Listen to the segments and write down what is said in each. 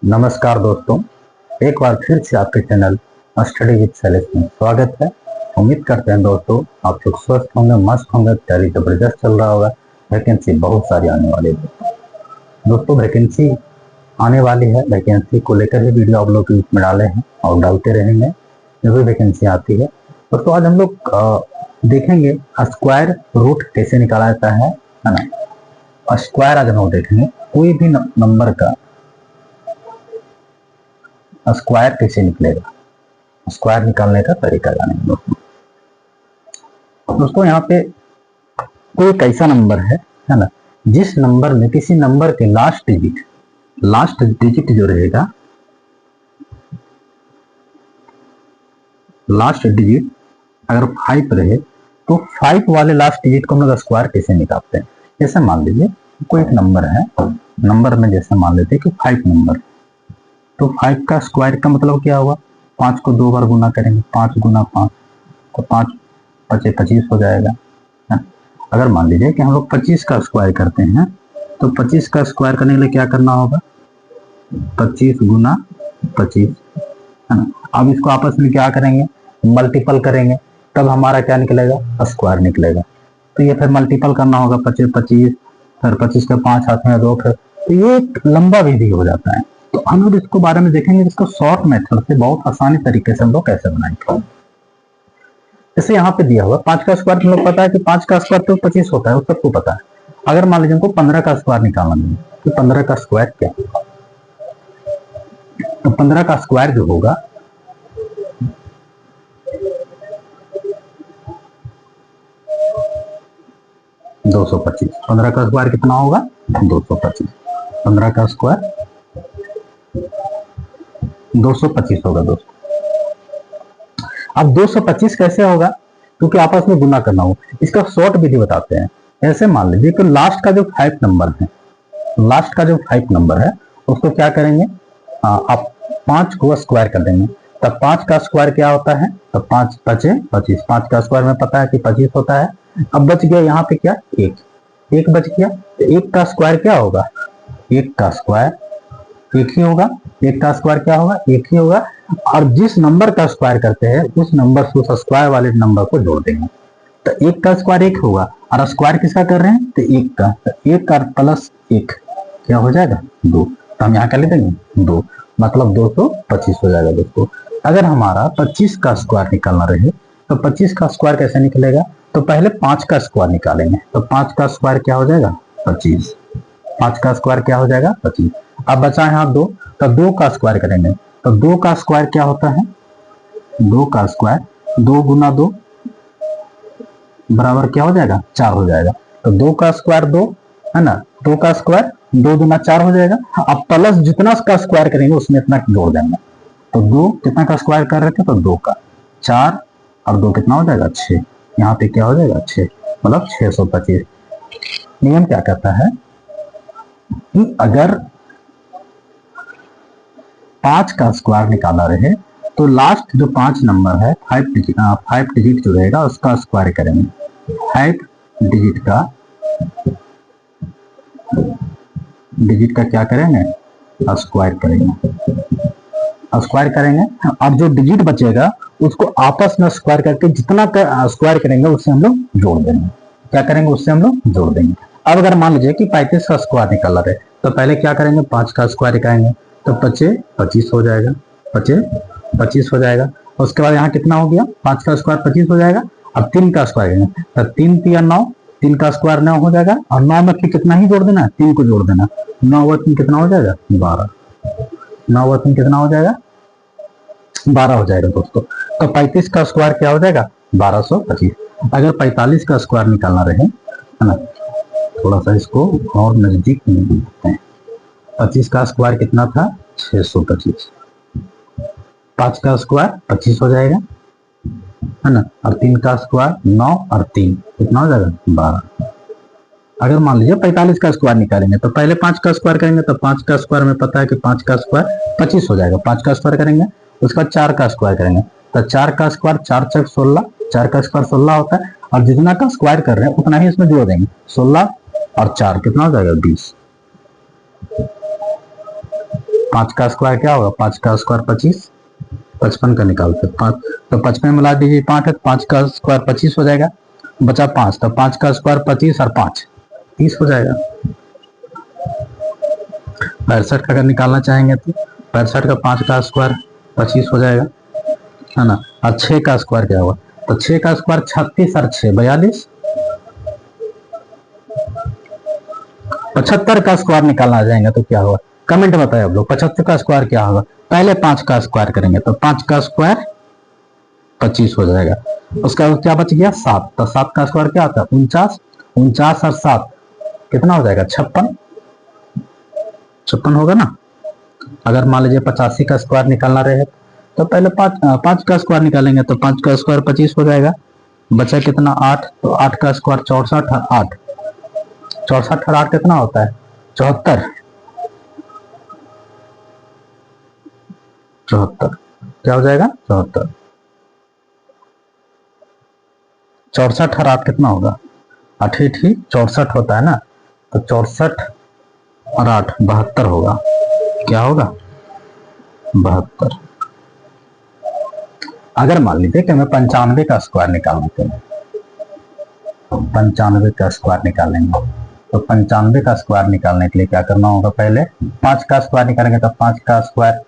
नमस्कार दोस्तों, एक बार फिर से आपके चैनल स्टडी विद शैलेश में स्वागत है। उम्मीद करते हैं दोस्तों आप लोग स्वस्थ होंगे, मस्त होंगे, तैयारी जबरदस्त चल रहा होगा। वैकेंसी बहुत सारी आने वाली है दोस्तों। वैकेंसी आने वाली है, वैकेंसी को लेकर ही वीडियो आप लोग के बीच में डाले हैं और डालते रहेंगे जो भी वैकेंसी आती है। दोस्तों आज हम लोग देखेंगे स्क्वायर रूट कैसे निकाला जाता है ना। स्क्वायर आज हम लोग देखेंगे कोई भी नंबर का स्क्वायर कैसे निकलेगा, स्क्वायर निकालने का तरीका जानेंगे दोस्तों। दोस्तों यहाँ पे कोई एक ऐसा नंबर है ना, जिस नंबर में किसी नंबर के लास्ट डिजिट जो रहेगा, लास्ट डिजिट अगर 5 रहे तो 5 वाले लास्ट डिजिट को हम लोग स्क्वायर कैसे निकालते हैं। जैसे मान लीजिए कोई एक नंबर है, नंबर में जैसे मान लेते हैं कि 5 नंबर, तो 5 का स्क्वायर का मतलब क्या हुआ, 5 को 2 बार गुना करेंगे, 5 गुना 5 तो 5 पचे 25 हो जाएगा। अगर मान लीजिए कि हम लोग 25 का स्क्वायर करते हैं तो 25 का स्क्वायर करने के लिए क्या करना होगा, 25 गुना 25 है ना। अब इसको आपस में क्या करेंगे, मल्टीपल करेंगे, तब हमारा क्या निकलेगा, स्क्वायर निकलेगा। तो ये फिर मल्टीपल करना होगा, 25 25, फिर 25 का 5 हाथ में 2, फिर तो ये एक लंबा विधि हो जाता है। तो हम लोग इसको बारे में देखेंगे, इसको शॉर्ट मेथड से बहुत आसानी तरीके से हम लोग कैसे बनाएंगे। जैसे यहाँ पे दिया हुआ 5 का स्क्वायर, हम लोग पता है कि 5 का स्क्वायर तो 25 होता है, वो सबको पता है। अगर मान लीजिए हमको 15 का स्क्वायर निकालना है तो 15 का स्क्वायर क्या होगा, तो 15 का स्क्वायर जो होगा 225। 15 का स्क्वायर कितना होगा, 225। 15 का स्क्वायर 225 होगा दोस्तों। अब 225 कैसे होगा, क्योंकि आपस में गुना करना हो। इसका शॉर्ट विधि बताते हैं। ऐसे मान लीजिए कि लास्ट का जो 5 नंबर है, लास्ट का जो 5 नंबर है उसको क्या करेंगे, आप 5 को स्क्वायर कर देंगे, तब 5 का स्क्वायर क्या होता है, तो 5 पचे 25। 5 का स्क्वायर में पता है कि 25 होता है। अब बच गया यहाँ पे क्या, एक बच गया। तो 1 का स्क्वायर क्या होगा, 1 का स्क्वायर 1 ही होगा। 1 का स्क्वायर क्या होगा, 1 ही होगा। और जिस नंबर का स्क्वायर करते हैं उस नंबर से उस स्क्वायर वाले नंबर को जोड़ देंगे। तो 1 का स्क्वायर 1 होगा, और स्क्वायर किसका कर रहे हैं, तो 1 का। तो 1 का प्लस 1 क्या हो जाएगा, 2। तो हम यहाँ क्या लिख देंगे, 2, मतलब 225 हो जाएगा दोस्तों। अगर हमारा 25 का स्क्वायर निकालना रहे तो 25 का स्क्वायर कैसे निकलेगा, तो पहले 5 का स्क्वायर निकालेंगे। तो 5 का स्क्वायर क्या हो जाएगा, 25। 5 का स्क्वायर क्या हो जाएगा, 25। अब बचा यहाँ 2, तो 2 का स्क्वायर करेंगे। तो 2 का स्क्वायर क्या होता है, 2 का स्क्वायर 2 गुना 2 बराबर क्या हो जाएगा, 4 हो जाएगा। तो 2 का स्क्वायर 2 है ना, 2 का स्क्वायर 2 गुना 4 हो जाएगा। अब प्लस जितना का स्क्वायर करेंगे उसमें इतना जोड़ देंगे। तो 2 कितना का स्क्वायर कर रहे थे, तो 2 का 4 और 2 कितना हो जाएगा, 6। यहाँ पे क्या हो जाएगा, 6, मतलब 625। नियम क्या कहता है कि अगर 5 का स्क्वायर निकाला रहे तो लास्ट जो 5 नंबर है 5 डिजिट जो रहेगा उसका स्क्वायर करेंगे। 5 डिजिट का क्या करेंगे, स्क्वायर करेंगे। स्क्वायर करेंगे और जो डिजिट बचेगा उसको आपस में स्क्वायर करके जितना का स्क्वायर करेंगे उससे हम लोग जोड़ देंगे। क्या करेंगे, उससे हम लोग जोड़ देंगे। अब अगर मान लीजिए कि 35 का स्क्वायर निकाला रहे तो पहले क्या करेंगे, 5 का स्क्वायर निकालेंगे, तो 25 25 हो जाएगा, 25 25 हो जाएगा। उसके बाद यहाँ कितना हो गया, 5 का स्क्वायर 25 हो जाएगा। अब 3 का स्क्वायर करेंगे तो 3 3 9, 3 का स्क्वायर 9 हो जाएगा, और 9 में फिर कितना ही जोड़ देना, 3 को जोड़ देना। 9 व 3 कितना हो जाएगा, 12। 9 व 3 कितना हो जाएगा, 12 हो जाएगा दोस्तों। तो 35 का स्क्वायर क्या हो जाएगा, 1225। अगर 45 का स्क्वायर निकालना रहे है ना, थोड़ा सा इसको और नजदीक में देखते हैं। 25 का स्क्वायर कितना था, 625। 5 का स्क्वायर 25 हो जाएगा है ना, और 3 का स्क्वायर 9 और 3 कितना हो जाएगा, 12। अगर मान लीजिए 45 का स्क्वायर निकालेंगे तो पहले 5 का स्क्वायर करेंगे, तो 5 का स्क्वायर में पता है कि 5 का स्क्वायर 25 हो जाएगा। 5 का स्क्वायर करेंगे, उसका 4 का स्क्वायर करेंगे, तो 4 का स्क्वायर 4 चक 16, 4 का स्क्वायर 16 होता है। और जितना का स्क्वायर कर रहे हैं उतना ही इसमें जोड़ देंगे। 16 और 4 कितना हो जाएगा, 20। 5 का स्क्वायर क्या होगा, 5 का स्क्वायर 25, 55 का निकालते 5, तो 55 मिला दीजिए 5 है, 5 का स्क्वायर 25 हो जाएगा, बचा 5, तो 5 का स्क्वायर 25 और 5 30 हो जाएगा। 65 का अगर निकालना चाहेंगे तो 65 का 5 का स्क्वायर 25 हो जाएगा, है ना। और 6 का स्क्वायर क्या होगा, तो 6 का स्क्वायर 36 और 6 42। 75 का स्क्वायर निकालना जाएंगे तो क्या होगा, कमेंट बताए आप लोग। 75 का स्क्वायर क्या होगा, पहले 5 का स्क्वायर करेंगे तो 5 का स्क्वायर 25 हो जाएगा, उसका क्या बच गया 7, तो 7 का स्क्वायर क्या होता है 49, 49 और 7 कितना हो जाएगा 56, 56 होगा ना। अगर मान लीजिए 85 का स्क्वायर निकालना रहे तो पहले 5 का स्क्वायर निकालेंगे, तो 5 का स्क्वायर 25 हो जाएगा, बचा कितना 8, तो 8 का स्क्वायर 64 और 8, 64 और 8 कितना होता है 74, 74 क्या हो जाएगा 74, 64 और 8 कितना होगा 8 ही 64 होता है ना, तो 64 और 8 72 होगा, क्या होगा 72। अगर मान लीजिए कि हमें 95 का स्क्वायर निकालना है, 95 का स्क्वायर निकालेंगे, तो 95 का स्क्वायर निकालने के लिए क्या करना होगा, पहले 5 का स्क्वायर निकालेंगे तो 5 का स्क्वायर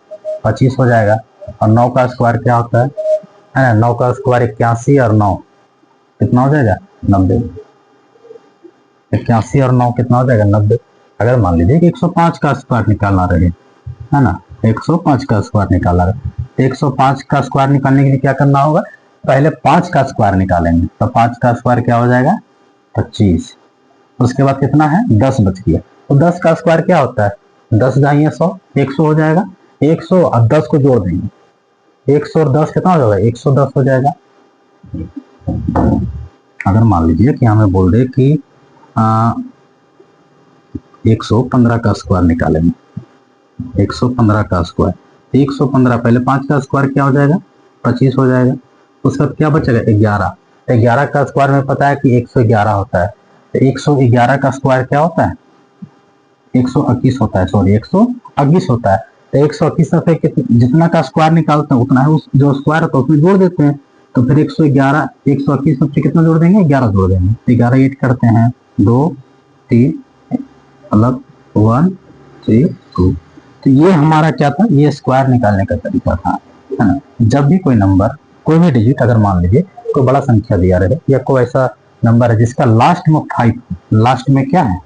25 हो जाएगा, और 9 का स्क्वायर क्या होता है ना, 9 का स्क्वायर 81 और 9 कितना हो जाएगा 90, 81 और 9 कितना हो जाएगा 90। अगर मान लीजिए कि 105 का स्क्वायर निकालना रहे, है ना, 105 का स्क्वायर निकालना रहे, तो 105 का स्क्वायर निकालने के लिए क्या करना होगा, पहले 5 का स्क्वायर निकालेंगे, तो 5 का स्क्वायर क्या हो जाएगा 25, उसके बाद कितना है 10 बच गया, तो 10 का स्क्वायर क्या होता है 10 जाइए 100, 100 हो जाएगा, 100 और 10 को जोड़ देंगे, 100 और 10 कितना हो जाएगा 110 हो जाएगा। अगर मान लीजिए कि हमें बोल दे कि 115 का स्क्वायर निकालेंगे, 115 का स्क्वायर, 115 पहले 5 का स्क्वायर क्या हो जाएगा 25 हो जाएगा, उसके बाद क्या बचेगा 11, 11 का स्क्वायर में पता है कि 111 होता है, तो 111 का स्क्वायर क्या होता है 121 होता है, सॉरी 121 होता है, तो 121 से जितना का स्क्वायर निकालते हैं उतना है उस जो स्क्वायर होता है उसमें जोड़ देते हैं, तो फिर 111 121 में कितना जोड़ देंगे 11 जोड़ देंगे, 11 8 करते हैं 2 3 अलग 1 3 2, तो ये हमारा क्या था, ये स्क्वायर निकालने का तरीका था, है ना। जब भी कोई नंबर कोई भी डिजिट अगर मान लीजिए कोई बड़ा संख्या दिया रहे या कोई ऐसा नंबर है जिसका लास्ट में 5, लास्ट में क्या है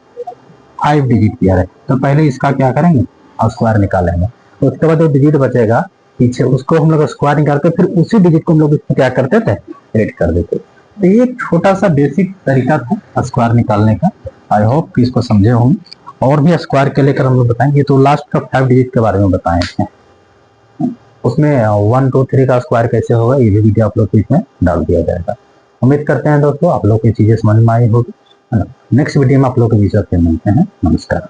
5 डिजिट दिया रहे, तो पहले इसका क्या करेंगे और स्क्वायर निकालेंगे, उसके बाद जो डिजिट बचेगा पीछे उसको हम लोग स्क्वायर निकालते, फिर उसी डिजिट को हम लोग इसको क्या करते थे ऐड कर देते। तो ये छोटा सा बेसिक तरीका था स्क्वायर निकालने का, आई होप कि इसको समझे होंगे, और भी स्क्वायर के लेकर हम लोग बताएंगे, तो लास्ट का 5 डिजिट के बारे में बताए हैं, उसमें 1 2 3 का स्क्वायर कैसे होगा ये भी वीडियो आप लोग को इसमें डाल दिया जाएगा। उम्मीद करते हैं दोस्तों आप लोग को चीजें समझ में आई होगी, है ना। नेक्स्ट वीडियो में आप लोग के विषय से मिलते हैं, नमस्कार।